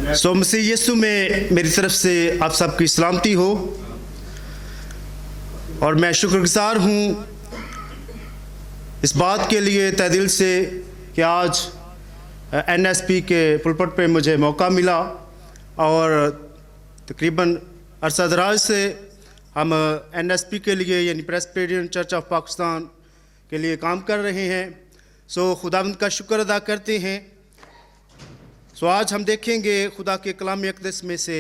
सो मसीह यीशु में मेरी तरफ से आप सबकी सलामती हो और मैं शुक्रगुजार हूँ इस बात के लिए तहे दिल से कि आज NSP के पुलपट पे मुझे मौका मिला और तकरीबन अरसा दराज से हम NSP के लिए यानी प्रेस्बिटेरियन चर्च ऑफ पाकिस्तान के लिए काम कर रहे हैं। सो खुदावंद का शुक्र अदा करते हैं। सो आज हम देखेंगे खुदा के कलाम अक़दस में से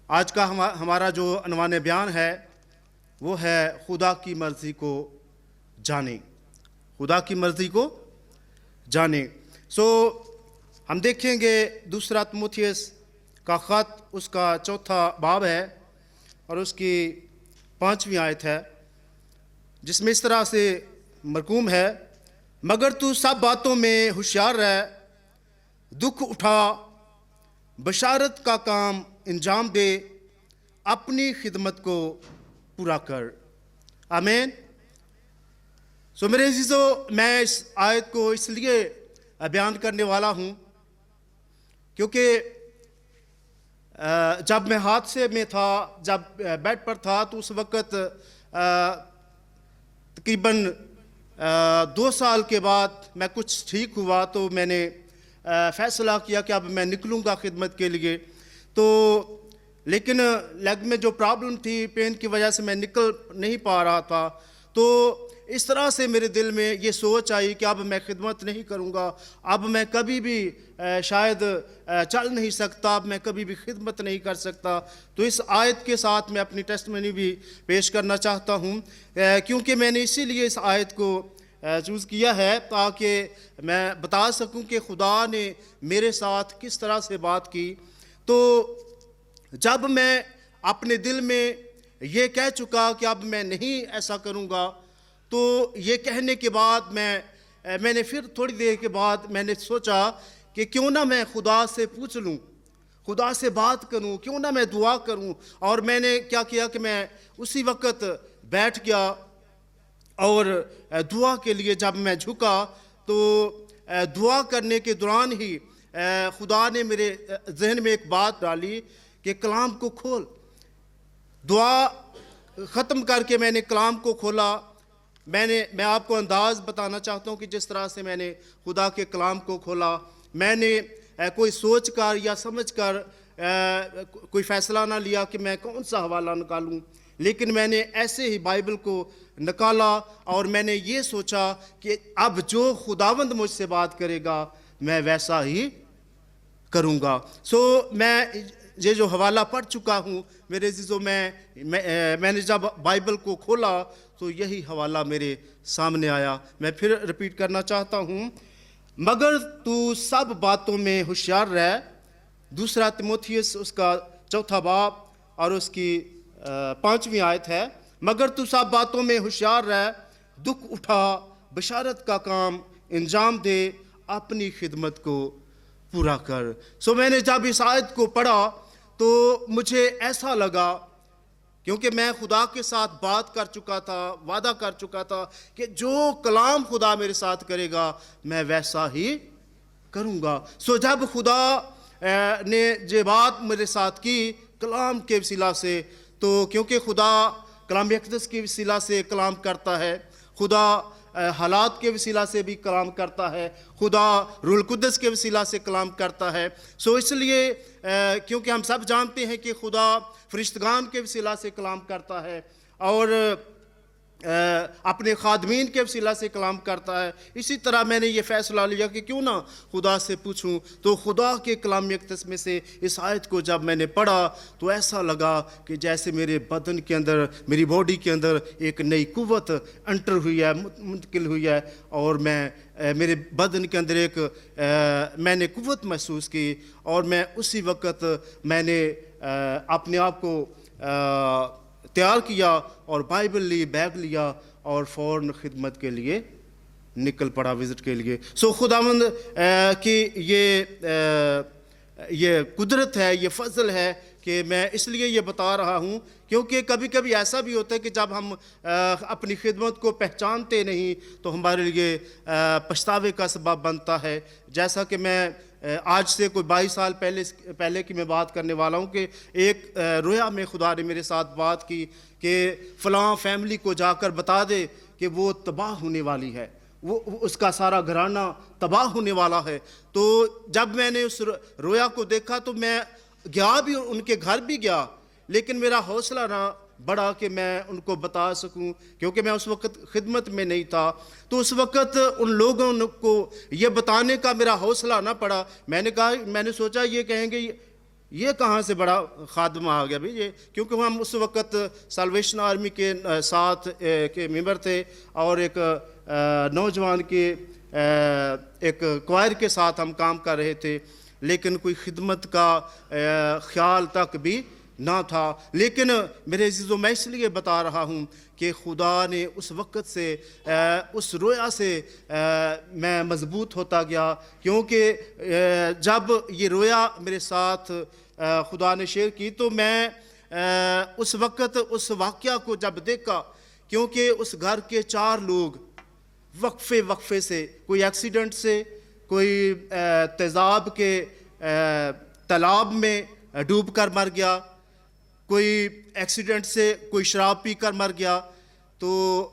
आज का हमारा जो अनवान बयान है वो है खुदा की मर्ज़ी को जाने, खुदा की मर्ज़ी को जाने। सो हम देखेंगे दूसरा तीमुथियुस का ख़त उसका चौथा बाब है और उसकी 5वीं आयत है जिसमें इस तरह से मरकूम है, मगर तू सब बातों में होशियार रह, दुख उठा, बशारत का काम अंजाम दे, अपनी खिदमत को पूरा कर। आमीन। सो मेरे अज़ीज़ों, मैं इस आयत को इसलिए बयान करने वाला हूँ क्योंकि जब मैं हादसे में था, जब बेड पर था, तो उस वक़्त तकरीबन 2 साल के बाद मैं कुछ ठीक हुआ तो मैंने फ़ैसला किया कि अब मैं निकलूँगा खिदमत के लिए। तो लेकिन लेग में जो प्रॉब्लम थी, पेन की वजह से मैं निकल नहीं पा रहा था। तो इस तरह से मेरे दिल में ये सोच आई कि अब मैं खिदमत नहीं करूँगा, अब मैं कभी भी शायद चल नहीं सकता, अब मैं कभी भी खिदमत नहीं कर सकता। तो इस आयत के साथ मैं अपनी टेस्टमनी भी पेश करना चाहता हूँ क्योंकि मैंने इसीलिए इस आयत को चूज़ किया है ताकि मैं बता सकूं कि खुदा ने मेरे साथ किस तरह से बात की। तो जब मैं अपने दिल में ये कह चुका कि अब मैं नहीं ऐसा करूँगा, तो ये कहने के बाद मैंने फिर थोड़ी देर के बाद मैंने सोचा कि क्यों ना मैं खुदा से पूछ लूँ, खुदा से बात करूँ, क्यों ना मैं दुआ करूँ। और मैंने क्या किया कि मैं उसी वक़्त बैठ गया और दुआ के लिए जब मैं झुका तो दुआ करने के दौरान ही खुदा ने मेरे जहन में एक बात डाली कि कलाम को खोल। दुआ ख़त्म करके मैंने कलाम को खोला। मैं आपको अंदाज़ बताना चाहता हूँ कि जिस तरह से मैंने खुदा के कलाम को खोला, मैंने कोई सोच कर या समझ कर कोई फ़ैसला ना लिया कि मैं कौन सा हवाला निकालूँ, लेकिन मैंने ऐसे ही बाइबल को निकाला और मैंने ये सोचा कि अब जो खुदावंद मुझसे बात करेगा मैं वैसा ही करूँगा। सो मैं ये जो हवाला पढ़ चुका हूँ मेरे अज़ीज़ों, मैंने जब बाइबल को खोला तो यही हवाला मेरे सामने आया। मैं फिर रिपीट करना चाहता हूँ, मगर तू सब बातों में होशियार रह, दूसरा तीमुथियुस उसका चौथा बाब और उसकी 5वीं आयत है, मगर तू सब बातों में होशियार रह, दुख उठा, बशारत का काम अंजाम दे, अपनी खिदमत को पूरा कर। सो मैंने जब इस आयत को पढ़ा तो मुझे ऐसा लगा, क्योंकि मैं खुदा के साथ बात कर चुका था, वादा कर चुका था कि जो कलाम खुदा मेरे साथ करेगा मैं वैसा ही करूँगा। सो जब खुदा ने ये बात मेरे साथ की कलाम के वसीला से, तो क्योंकि खुदा कलाम अक़दस के वसीला से कलाम करता है, खुदा हालात के वसीला से भी कलाम करता है, खुदा रूहुल कुद्दस के वसीला से कलाम करता है। सो इसलिए क्योंकि हम सब जानते हैं कि खुदा फरिश्तगान के वसीला से कलाम करता है और अपने खादमीन के वसीला से कलाम करता है, इसी तरह मैंने ये फ़ैसला लिया कि क्यों ना खुदा से पूछूं। तो खुदा के कलाम अक़दस में से इस आयत को जब मैंने पढ़ा तो ऐसा लगा कि जैसे मेरे बदन के अंदर, मेरी बॉडी के अंदर एक नई कुव्वत एंटर हुई है, मुंतकिल हुई है और मेरे बदन के अंदर मैंने कुव्वत महसूस की और मैं उसी वक़्त मैंने अपने आप को तैयार किया और बाइबल ली, बैग लिया और फ़ौरन खिदमत के लिए निकल पड़ा, विज़िट के लिए। सो खुदावंद की ये कुदरत है, ये फ़ज़ल है کہ میں اس لیے یہ بتا رہا ہوں کیونکہ کبھی کبھی ایسا بھی ہوتا ہے کہ جب ہم اپنی خدمت کو پہچانتے نہیں تو ہمارے لیے پچھتاوے کا سبب بنتا ہے. جیسا کہ میں آج سے کوئی 22 سال پہلے کی میں بات کرنے والا ہوں کہ ایک رویا میں خدا نے میرے ساتھ بات کی کہ فلاں فیملی کو جا کر بتا دے کہ وہ تباہ ہونے والی ہے, وہ اس کا سارا گھرانہ تباہ ہونے والا ہے. تو جب میں نے اس رویا کو دیکھا تو میں گیا بھی, ان کے گھر بھی گیا, لیکن میرا حوصلہ نہ بڑھا کہ میں ان کو بتا سکوں کیونکہ میں اس وقت خدمت میں نہیں تھا. تو اس وقت ان لوگوں کو یہ بتانے کا میرا حوصلہ نہ پڑا. میں نے سوچا یہ کہیں گے یہ کہاں سے بڑا خادم آ گیا بھئی یہ, کیونکہ ہم اس وقت سالویشن آرمی کے ساتھ کے ممبر تھے اور ایک نوجوان کے ایک کوائر کے ساتھ ہم کام کر رہے تھے, لیکن کوئی خدمت کا خیال تک بھی نہ تھا. لیکن میرے عزیزو میں اس لیے بتا رہا ہوں کہ خدا نے اس وقت سے اس رویا سے میں مضبوط ہوتا گیا, کیونکہ جب یہ رویا میرے ساتھ خدا نے شیئر کی تو میں اس وقت اس واقعہ کو جب دیکھا, کیونکہ اس گھر کے 4 لوگ وقفے سے, کوئی ایکسیڈنٹ سے, کوئی تیزاب کے تالاب میں ڈوب کر مر گیا, کوئی ایکسیڈنٹ سے, کوئی شراب پی کر مر گیا. تو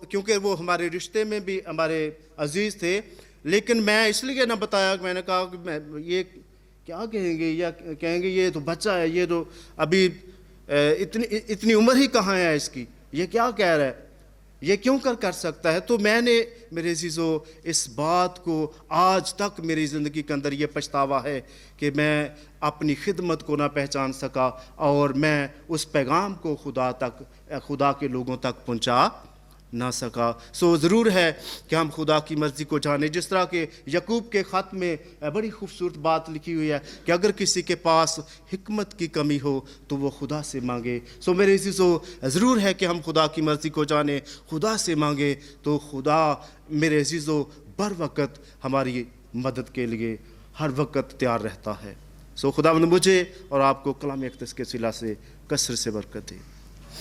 کیونکہ وہ ہمارے رشتے میں بھی ہمارے عزیز تھے, لیکن میں اس لیے نہ بتایا کہ میں نے کہا کہ یہ کیا کہیں گے, یا کہیں گے یہ تو بچہ ہے, یہ تو ابھی اتنی عمر ہی کہاں ہے اس کی, یہ کیا کہہ رہا ہے, یہ کیوں کر سکتا ہے. تو میں نے میرے عزیزو اس بات کو آج تک میری زندگی کے اندر یہ پچھتاوا ہے کہ میں اپنی خدمت کو نہ پہچان سکا اور میں اس پیغام کو خدا کے لوگوں تک پہنچا نہ سکا. سو ضرور ہے کہ ہم خدا کی مرضی کو جانیں, جس طرح کہ یعقوب کے خط میں بڑی خوبصورت بات لکھی ہوئی ہے کہ اگر کسی کے پاس حکمت کی کمی ہو تو وہ خدا سے مانگے. سو میرے عزیزو ضرور ہے کہ ہم خدا کی مرضی کو جانیں, خدا سے مانگے تو خدا میرے عزیزو بر وقت ہماری مدد کے لیے ہر وقت تیار رہتا ہے. سو خدا مجھے اور آپ کو کلام اقدس کے صلہ سے کثرت سے برکت دے.